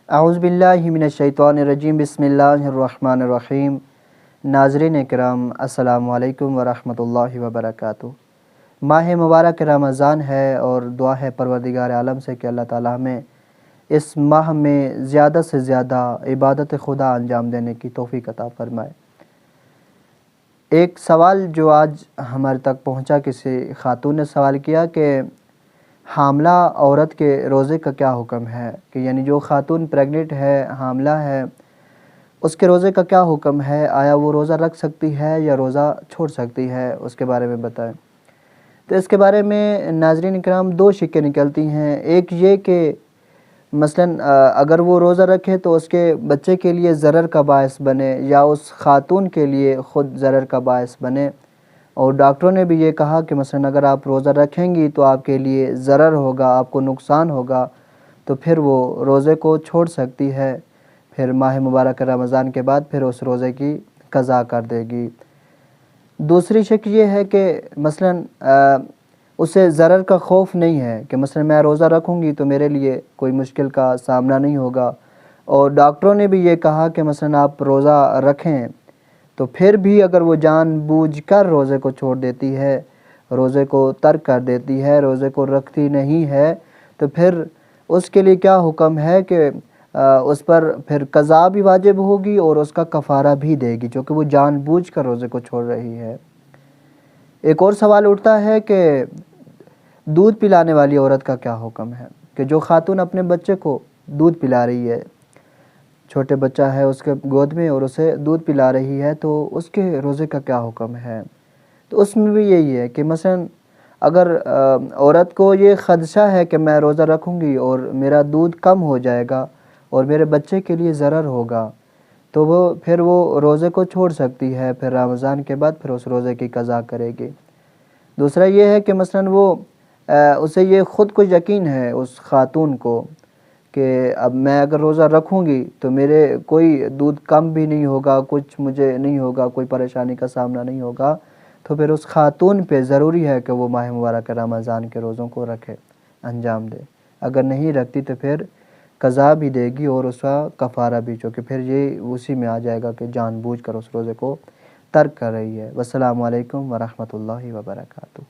اعوذ باللہ من الشیطان الرجیم، بسم اللہ الرحمن الرحیم۔ ناظرین کرام، السلام علیکم ورحمۃ اللہ وبرکاتہ۔ ماہ مبارک رمضان ہے اور دعا ہے پروردگار عالم سے کہ اللہ تعالیٰ ہمیں اس ماہ میں زیادہ سے زیادہ عبادت خدا انجام دینے کی توفیق عطا فرمائے۔ ایک سوال جو آج ہمارے تک پہنچا، کسی خاتون نے سوال کیا کہ حاملہ عورت کے روزے کا کیا حکم ہے، کہ یعنی جو خاتون پریگننٹ ہے، حاملہ ہے، اس کے روزے کا کیا حکم ہے، آیا وہ روزہ رکھ سکتی ہے یا روزہ چھوڑ سکتی ہے، اس کے بارے میں بتائیں۔ تو اس کے بارے میں ناظرین کرام دو شقیں نکلتی ہیں۔ ایک یہ کہ مثلاً اگر وہ روزہ رکھے تو اس کے بچے کے لیے ضرر کا باعث بنے یا اس خاتون کے لیے خود ضرر کا باعث بنے، اور ڈاکٹروں نے بھی یہ کہا کہ مثلاً اگر آپ روزہ رکھیں گی تو آپ کے لیے ضرر ہوگا، آپ کو نقصان ہوگا، تو پھر وہ روزے کو چھوڑ سکتی ہے، پھر ماہ مبارک رمضان کے بعد پھر اس روزے کی قضا کر دے گی۔ دوسری شک یہ ہے کہ مثلاً اسے ضرر کا خوف نہیں ہے کہ مثلاً میں روزہ رکھوں گی تو میرے لیے کوئی مشکل کا سامنا نہیں ہوگا، اور ڈاکٹروں نے بھی یہ کہا کہ مثلاً آپ روزہ رکھیں، تو پھر بھی اگر وہ جان بوجھ کر روزے کو چھوڑ دیتی ہے، روزے کو ترک کر دیتی ہے، روزے کو رکھتی نہیں ہے، تو پھر اس کے لیے کیا حکم ہے کہ اس پر پھر قضا بھی واجب ہوگی اور اس کا کفارہ بھی دے گی، چونکہ وہ جان بوجھ کر روزے کو چھوڑ رہی ہے۔ ایک اور سوال اٹھتا ہے کہ دودھ پلانے والی عورت کا کیا حکم ہے، کہ جو خاتون اپنے بچے کو دودھ پلا رہی ہے، چھوٹے بچہ ہے اس کے گود میں اور اسے دودھ پلا رہی ہے، تو اس کے روزے کا کیا حکم ہے۔ تو اس میں بھی یہی ہے کہ مثلاً اگر عورت کو یہ خدشہ ہے کہ میں روزہ رکھوں گی اور میرا دودھ کم ہو جائے گا اور میرے بچے کے لیے ضرر ہوگا، تو پھر وہ روزے کو چھوڑ سکتی ہے، پھر رمضان کے بعد پھر اس روزے کی قضا کرے گی۔ دوسرا یہ ہے کہ مثلاً اسے یہ خود کو یقین ہے اس خاتون کو کہ اب میں اگر روزہ رکھوں گی تو میرے کوئی دودھ کم بھی نہیں ہوگا، کچھ مجھے نہیں ہوگا، کوئی پریشانی کا سامنا نہیں ہوگا، تو پھر اس خاتون پہ ضروری ہے کہ وہ ماہ مبارک رمضان کے روزوں کو رکھے، انجام دے۔ اگر نہیں رکھتی تو پھر قضا بھی دے گی اور اس کا کفارہ بھی، چونکہ پھر یہ اسی میں آ جائے گا کہ جان بوجھ کر اس روزے کو ترک کر رہی ہے۔ والسلام علیکم ورحمۃ اللہ وبرکاتہ۔